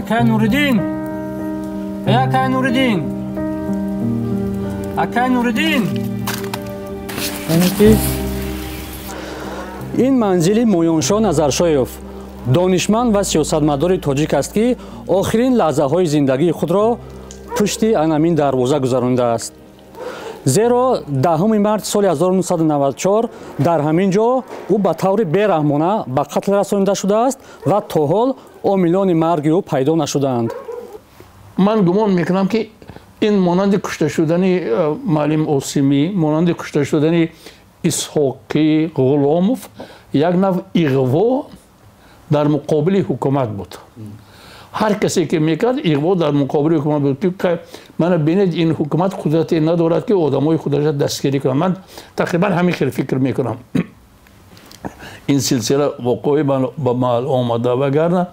Акай Нуриддин. Акай Нуриддин. Акай Нуриддин. ин манзили Моёншоҳ Назаршоев, донишманд ва сиёсатмадори тоҷик аст, ки охирин лаҳзаҳои зиндагии худро пушти анамин дарвоза гузаронидааст. зеро 10 март соли 1994 дар ҳамин ҷо ӯ ба таври бераҳмона ба қатл расонида шудааст ва то ҳол омилони марги ӯ пайдо нашудаанд. ман гумон мекунам, ки ин монанди кушта шудани Муаллим Осимӣ, монанди кушта шудани Исҳоқӣ Ғуломов як нав иғво дар муқобили ҳукумат буд. ҳар касе ки мекард иғво дар муқобили ҳукумат буд, ки мана бинед ин ҳукумат қудрате надорад ки одамои худаш дастгирӣ кунад. ман тақрибан ҳамин хел фикр мекунам. ин силсила воқеаи ба маҳал омада вагарна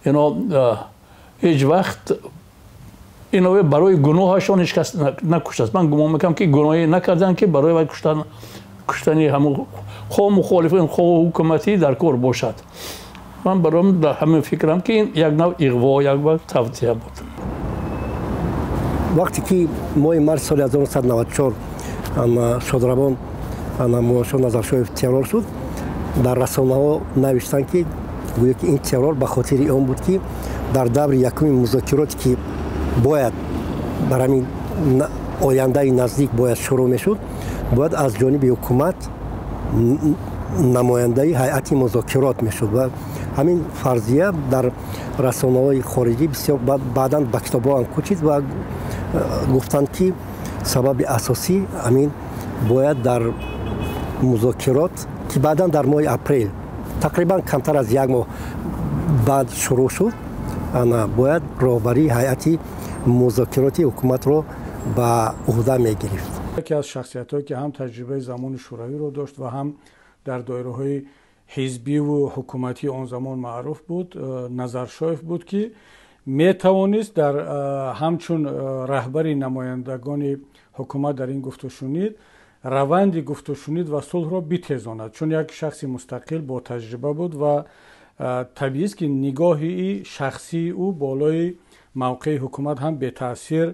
ино ҳеҷ вақт ино барои гуноҳашон ҳеҷ кас накуштааст. ман гумон мекунам, ки гуноҳе накарданд, ки барои вай куштани ҳамон хоҳ мухолифин хоҳ ҳукуматӣ дар кор бошад. ман бароям дар ҳамин фикрам, ки ин як нав иғво, як вақт тавтия буд. вақте ки моҳи март соли 1994 шодравон Моёншоҳ Назаршоев террор шуд, дар расонаҳо навиштанд, ки гӯё ки ин террор ба хотири он буд, ки дар даври якуми музокироте ки бояд дар ҳамин ояндаи наздик бояд шурӯъ мешуд, бояд аз ҷониби ҳукумат намояндаи ҳайати музокирот мешуд ва ҳамин фарзия дар расонаҳои хориҷӣ бисёр баъдан ба китобҳо ҳам кӯчид ва гуфтанд, ки сабаби асосӣ ҳамин бояд дар музокирот, ки баъдан дар моҳи апрел тақрибан камтар аз як моҳ баъд шурӯъ шуд, бояд роҳбарии ҳайати музокироти ҳукуматро ба уҳда мегирифт. яке аз шахсиятҳое ки ҳам таҷрибаи замони шӯравиро дошт ва ҳам дар доираҳои ҳизбиву ҳукуматии он замон маъруф буд, Назаршоев буд, ки метавонист дар ҳамчун раҳбари намояндагони ҳукумат дар ин гуфтушунид раванди гуфтушунид ва сулҳро битезонад, чун як шахси мустақил бо таҷриба буд ва табиист, ки нигоҳи шахсии ӯ болои мавқеи ҳукумат ҳам бетаъсир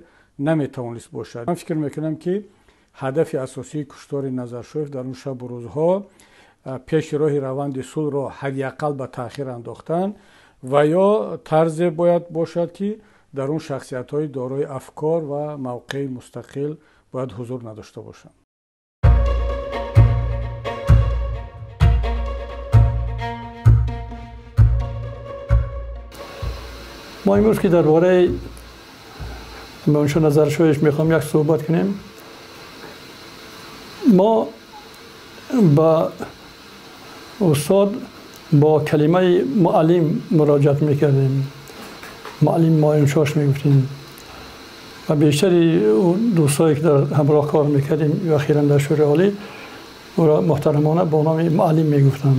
наметавонист бошад. ман фикр мекунам, ки ҳадафи асосии куштори Назаршоев дар он шабу рӯзҳо пеши роҳи раванди сулҳро ҳадяқал ба таъхир андохтан ва ё тарзе бояд бошад, ки дар он шахсиятҳои дорои афкор ва мавқеи мустақил бояд ҳузур надошта бошанд. ما امروز که درباره مولانا نظرشویش میخوام یک صحبت کنیم. ما با استاد با کلمه معلم مراجعت میکردیم، معلم مولانا میگفتیم و بیشتری دوستایی که در همراه کار میکردیم و اخیراً در شورای عالی او را محترمانه با نام معلم میگفتن.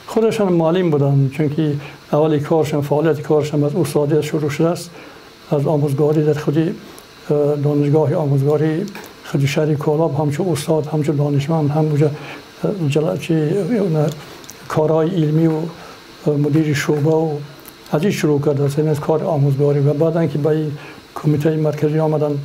خودشان معلم بودن، چون که اولی کارشان، فعالیت کارشان از استادیت شروع شده است، از آموزگاری در خودی دانشگاه آموزگاری خودی شهر کولاب، همچون استاد، همچون دانشمند، همونجا کارهای علمی و مدیر شعبه و از این شروع کرده است، از کار آموزگاری و بعدن که به کمیته مرکزی آمدن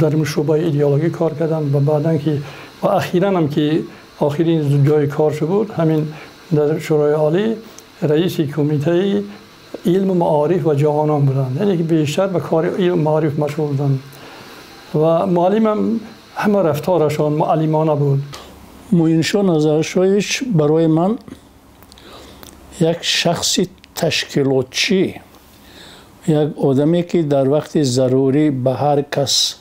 در شعبه ایدئولوژی کار کردن و بعدن که و اخیراً هم که آخرین جای کارش بود همین در شورای عالی رئیس کمیته علم و معارف و جهانان بودند، یعنی که بیشتر به کار علم و معارف مشغول بودند و معلمم همه رفتارشان معلمانه بود. موینشو نظرشویش برای من یک شخصی تشکیلاتچی، یک آدمی که در وقت ضروری به هر کس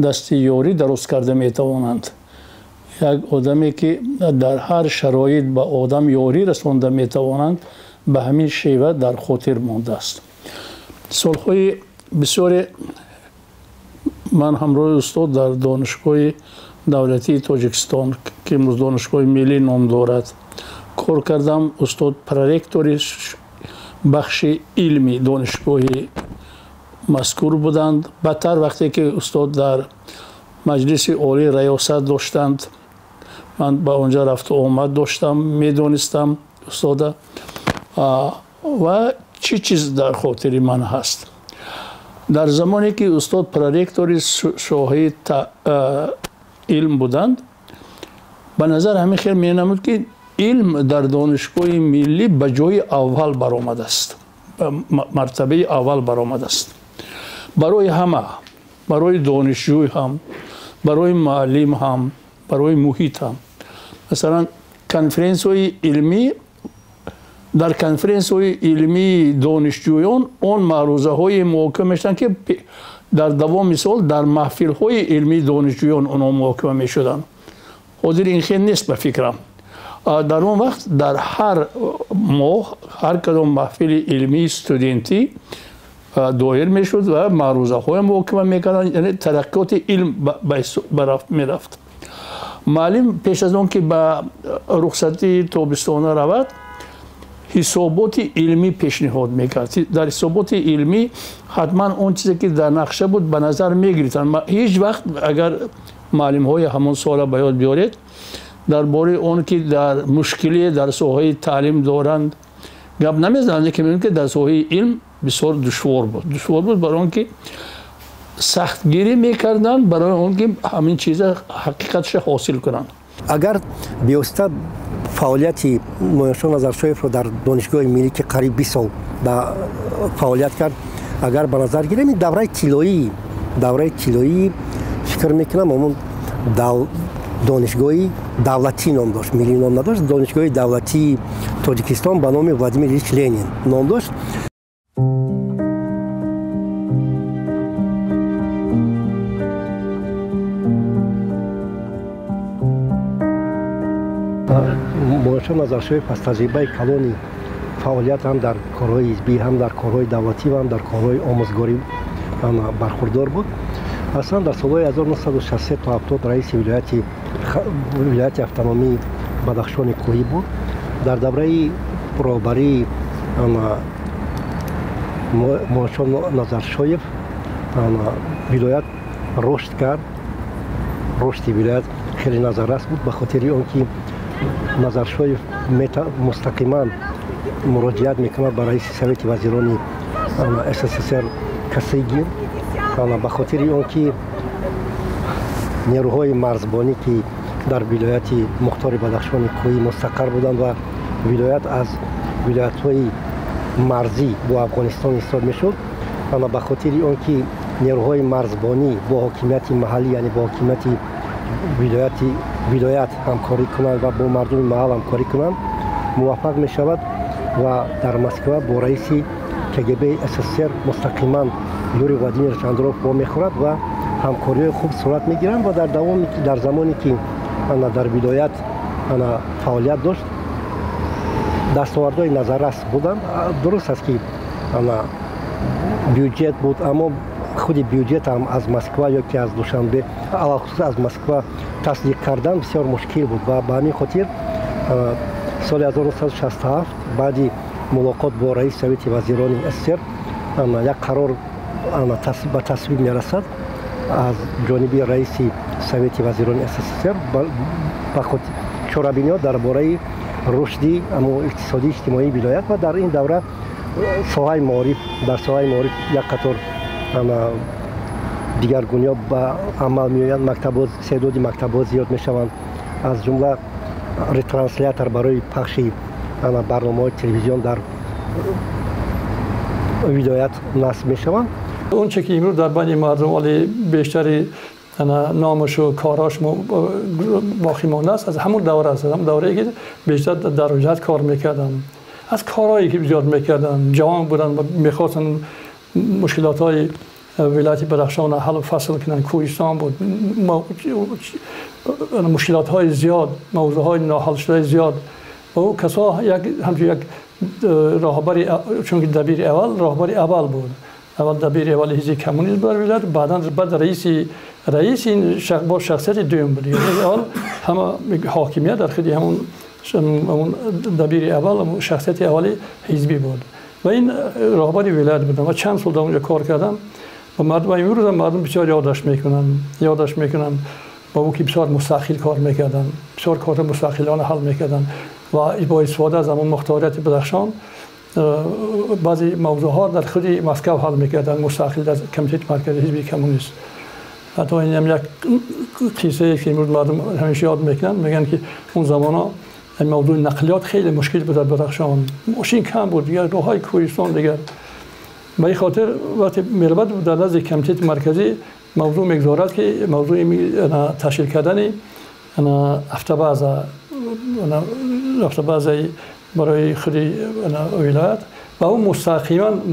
دست یاری درست کرده میتوانند، یک آدمی که در هر شرایط به آدم یاری رسانده میتوانند، به همین شیوه در خاطر مانده است. سالهای بسیاری من همراه استاد در دانشگاه دولتی تاجیکستان که امروز دانشگاه ملی نام دارد کار کردم. استاد پرورکتور بخش علمی دانشگاه مذکور بودند. بعدتر وقتی که استاد در مجلس عالی ریاست داشتند، من به آنجا رفت و آمد داشتم، میدونستم استاد و چی چیز در خاطر من هست. در زمانی که استاد پرورکتور شاهی علم بودند، به نظر همه خیلی می نمود که علم در دانشگاه ملی به جای اول برآمده است، مرتبه اول برآمده است. برای همه، برای دانشجوی هم، برای معلم هم، برای محیط هم. مثلا کنفرانس های علمی، در کنفرانس های علمی دانشجویان اون معروضه های محاکمه میشدن که در دوام سال در محفل های علمی دانشجویان اونا محاکمه میشدن. حاضر این خیلی نیست به فکرم. در اون وقت در هر ماه هر کدام محفل علمی استودنتی دایر میشد و معروضه های محاکمه میکردن، یعنی ترقیات علم میرفت. معلم پیش از اون که به رخصتی تابستانه رود، حسابات علمی پیشنهاد میکرد. در حسابات علمی حتما اون چیزی که در نقشه بود به نظر میگرفتن. هیچ وقت اگر معلم های همون سال به یاد بیارید درباره اون که در مشکلی در ساحه تعلیم دارند گپ نمیزنند، که میگن که در ساحه علم بسیار دشوار بود برای اون که سختگیری میکردن برای اون که همین چیز حقیقتش حاصل کنند. اگر بیوسته فعالیتی مویانشاه نظرشویف رو در دانشگاه ملی که قریب 20 سال فعالیت کرد، اگر به نظر گیریم دوره طلایی فکر میکنم اون دانشگاه دولتی نام داشت، ملی نام نداشت. دانشگاه دولتی تاجیکستان به نام ولادیمیر ایلیچ لنین نام داشت. مویانشاه نظرشویف از تجربه کلانی فعالیت هم در کارهای حزبی، هم در کارهای دولتی و هم در کارهای آموزگاری برخوردار بود. اصلا در سالهای 1963 تا 70 رئیس ولایت اتونومی بدخشان کوهی بود. در دوره برابری مویانشاه نظرشویف ولایت رشد کرد. رشد ولایت خیلی نظررس بود، به خاطر آنکه نظرشویف مستقیما مراجعت میکنه به رئیس سویت وزیران SSSR کسیگین، به خاطر آنکه نیروهای مرزبانی که در ولایت مختار بدخشان کوهی مستقر بودند و ولایت از ولایت‌های مرزی با افغانستان حساب میشد، به خاطر آنکه نیروهای مرزبانی با حاکمیت محلی، یعنی با حاکمیت ولایت همکاری کنند و با مردم محل همکاری کنند، موفق می شود و در مسکو با رئیس KGB SSSR مستقیما یوری ولادیمیر چندروف با میخورد و همکاری خوب صورت میگیرند و در زمانی که در ولایت فعالیت داشت دستاوردهای نظررس بودند. درست است که بودجت بود، اما خود بودجت هم از مسکو یا که از دوشنبه علاوه از مسکو تصدیق کردن بسیار مشکل بود و به همین خاطر سال 1967 بعد ملاقات با رئیس سویت وزیران SSSR یک قرار به تصویب میرسد از جانب رئیس سویت وزیران SSSR به خود چاره‌بینی درباره رشد اقتصادی اجتماعی ولایت و در این دوره ساحه معارف یک قطار دیگرگونی‌ها به عمل می‌آیند. تعداد مکتب‌ها زیاد می‌شوند، از جمله ریترانسلیتر برای پخش برنامه‌های تلویزیون در ولایت نصب می‌شوند. اون چه که امروز در بین مردم ولی بیشتر نامش و کاراش باقی مانده است، از همون دوره است. هم دوره‌ای که بیشتر در وجهت کار می‌کردن، از کارهایی که زیاد می‌کردن، جوان بودن و می‌خواستن مشکلات‌های ولایت بدخشان حل و فصل کنند. کوهستان بود، مشکلات‌های زیاد، موضوع‌های ناحل شده زیاد و او کسا همچون یک راهبری، چون که دبیر اول راهبری اول بود، اول دبیر اول حزب کمونیست بر ولایت، بعد رئیس این با شخصیت دوم بود. اول همه حاکمیت در خدمت همون دبیر اول شخصیت اولی حزبی بود و این راهبری ولایت بودن و چند سال اونجا کار کردم و مردم امروز هم مردم بسیار یادش میکنن با او که بسیار مستقل کار میکردن، بسیار کار مستقلانه حل میکردن و با استفاده از همون مختاریت بدخشان بعضی موضوع ها در خود مسکو حل میکردن مستقل از کمیته مرکزی حزب کمونیست. حتی این هم یک قصه که امروز مردم همیشه یاد میکنن، میگن که اون زمان ها این موضوع نقلیات خیلی مشکل بود در بدخشان، ماشین کم بود، دیگر راههای کوهستان دیگر. به این خاطر وقتی میرود در نزد کمیته مرکزی موضوع میگذارد که موضوع تشکیل کردن افتباز برای خود ولایت و اون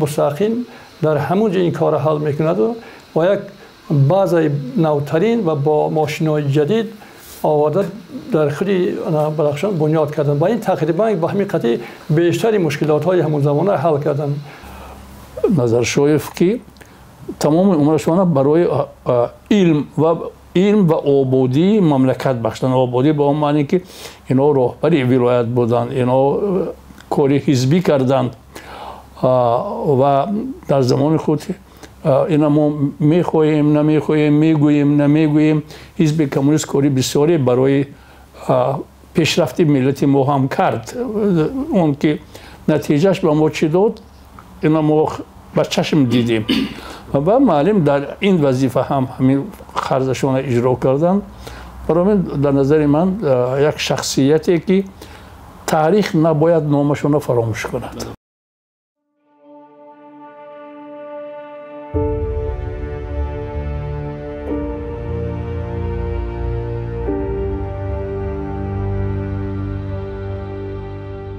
مستقیم در همون جا این کار حل میکند و یک بعضی نوترین و با ماشین‌های جدید آورده در خود بدخشان بنیاد کردن. با این تقریبا به همین قطعی بیشتری مشکلات های همون زمانه حل کردن. نظرشویف که تمام عمرش برای علم و آبادی مملکت بخشیدن. آبادی به اون معنی که اینا راهبری ولایت بودند، اینا کاری حزبی کردند و در زمان خود اینا ما میخواهیم نمیخواهیم، میگوییم نمیگوییم. حزب کمونیست کاری بسیاری برای پیشرفت ملت ما هم کرد. اون که نتیجهش به ما چی داد اینا ما با چشم دیدیم و معلم در این وظیفه هم همین خرجشون اجرا کردن. برای من در نظر من یک شخصیتی که تاریخ نباید نامشون فراموش کند.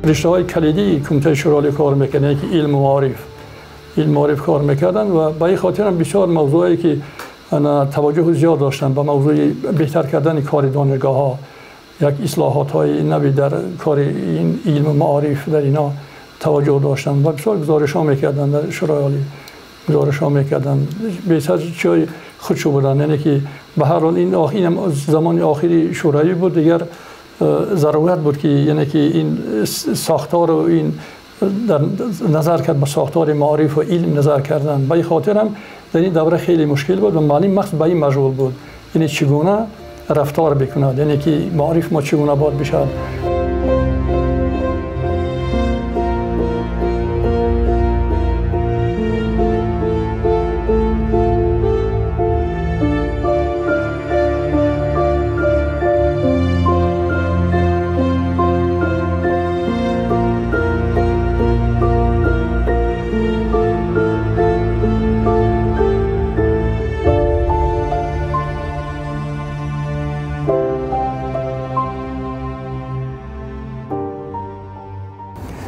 رشته های کلیدی کمیته شورای کار میکنه که علم و معارف کار میکردن و به این خاطر هم بسیار موضوعی که توجه زیاد داشتن به موضوع بهتر کردن کار دانشگاه ها، یک اصلاحات های نوی در کار این علم و معارف در اینا توجه داشتن و بسیار گزارش ها میکردن در شورای عالی، گزارش ها میکردن بسیار چای خودشو بودن. یعنی که به هر حال این زمان آخری شورایی بود، دیگر ضرورت بود که یعنی که این ساختار و این در نظر کرد به ساختار معارف و علم نظر کردن. به این خاطر هم در این دوره خیلی مشکل بود و معلم مخصوص به این مشغول بود، یعنی چگونه رفتار بکند، یعنی که معارف ما چگونه باید بشد.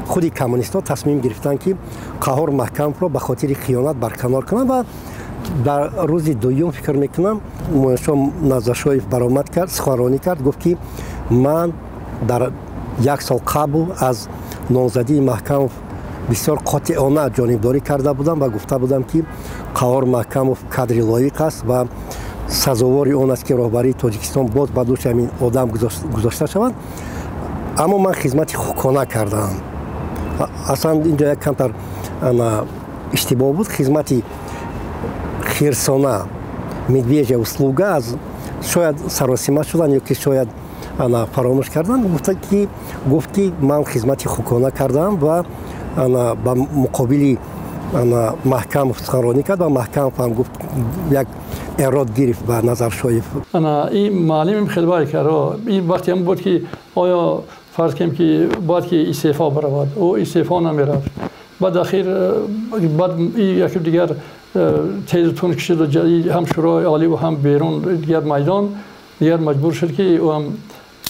خودی کمونیست‌ها تصمیم گرفتن که قهار محکم رو به خاطر خیانت برکنار کنند و در روز دوم فکر میکنم موشم نظرشویف برآمد کرد، سخنرانی کرد، گفت که من در یک سال قبل از نامزدی محکم بسیار قاطعانه جانبداری کرده بودم و گفته بودم که قهار محکم کادر لایق است و سزاوار آن است که راهبری تاجیکستان باز به دوش همین آدم گذاشته شود. اما من خدمت حقانه کردم. اصلا اینجا یک کمتر اشتباه بود. خدمت خیرسانه медвежья услуга از شاید سراسیمه شدن یا که شاید فراموش کردن. گفت که من خدمت حقانه کردم و با مقابل محکم سخنرانی کرد و محکم هم گفت یک اراد گرفت به نظرشویف. این معلم خیلی باید کرد. این وقتی هم بود که آیا فرض کنیم که باید که استعفا برود، او استعفا نمیرفت. بعد اخیر بعد یکی دیگر تیزتون کشید و هم شورای عالی و هم بیرون دیگر میدان دیگر مجبور شد که او هم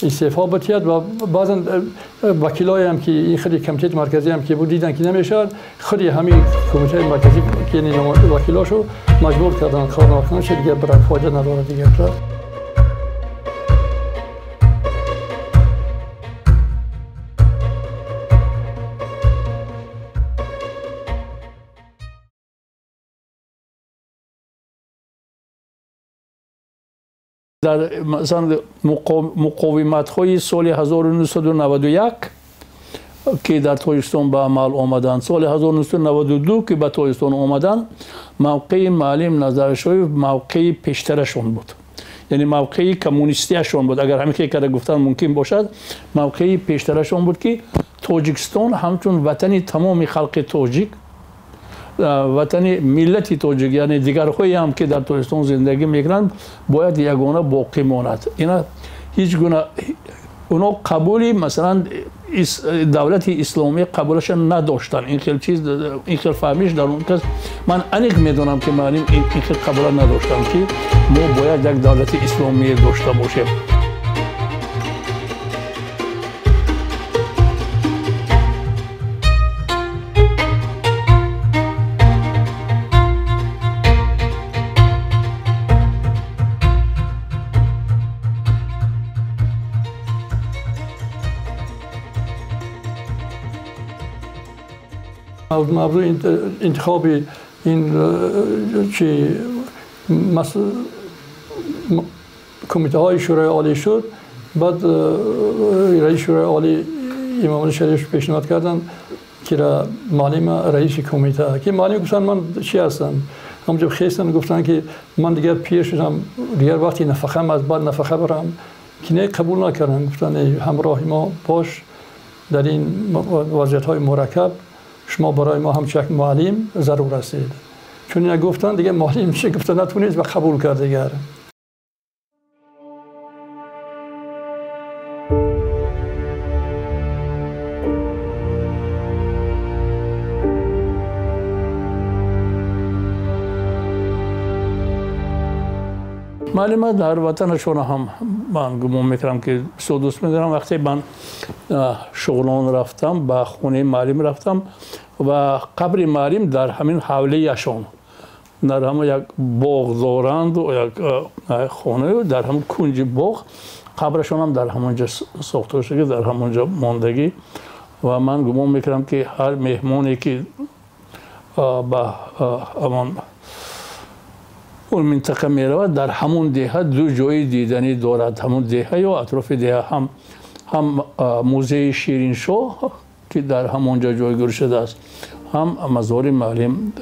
استعفا بتید و بعضا وکیلای هم که این خیلی کمیته مرکزی هم که بود دیدن که نمیشد، خیلی همین کمیته مرکزی که یعنی وکیلاشو مجبور کردن کار نکنن شد، دیگر برای فایده نداره دیگر. در مثلا مقاومت‌های سال 1991 که در تاجیکستان به عمل آمدند، سال 1992 که به تاجیکستان آمدند، موقع معلم نظرشویف موقع پیشترشون بود. یعنی موقعی کمونیستیشون بود. اگر همین که گفتن ممکن باشد، موقعی پیشترشون بود که تاجیکستان همچون وطن تمام خلق تاجیک، وطن ملت تاجیک، یعنی دیگرهایی هم که در تاجیکستان زندگی میکنند باید یگانه باقی ماند. اینا هیچ گونه اونا قبولی مثلا دولت اسلامی قبولش نداشتن. این خیلی چیز، این خیلی فهمیش در اون کس من انیق میدونم که معلم این خیلی قبول نداشتن که ما باید یک دولت اسلامی داشته باشیم. موضوع انتخاب این چی کمیته های شورای عالی شد، بعد رئیس شورای عالی امام علی شریف پیشنهاد کردن که معلم رئیس کمیته که معلم گفتن من چی هستم. همونجا خیستن گفتن که من دیگر پیر شدم، دیگر وقتی نفقه از بعد نفقه برم که نه قبول نکردن. گفتن همراه ما باش در این وضعیت های مرکب، شما برای ما هم یک معلم ضرور هستید. چون اینا گفتن دیگه معلم میشه، گفتن نتونید و قبول کرد دیگر. معلم در وطنشون هم من گمان میکنم که بسیار دوست میدارم. وقتی من شغلان رفتم، به خونه معلم رفتم و قبر معلم در همین حوله اشون، در همون یک باغ دارند و یک خانه در همون کنج باغ، قبرشون هم در همونجا ساخته شده، در همونجا ماندگی. و من گمان میکنم که هر مهمانی که به اون منطقه می رود در همون دهه دو جای دیدنی دارد. همون دهه یا اطراف دهه هم موزه شیرین شاه که در همونجا جایگزین شده است، هم مزار معلم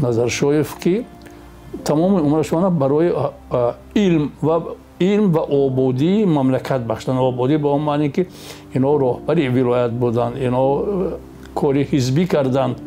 نظرشایف که تمام عمرشون برای علم و آبادی مملکت بخشیدن. آبادی به اون معنی که اینا راهبر ولایت بودند، اینا کاری حزبی کردند.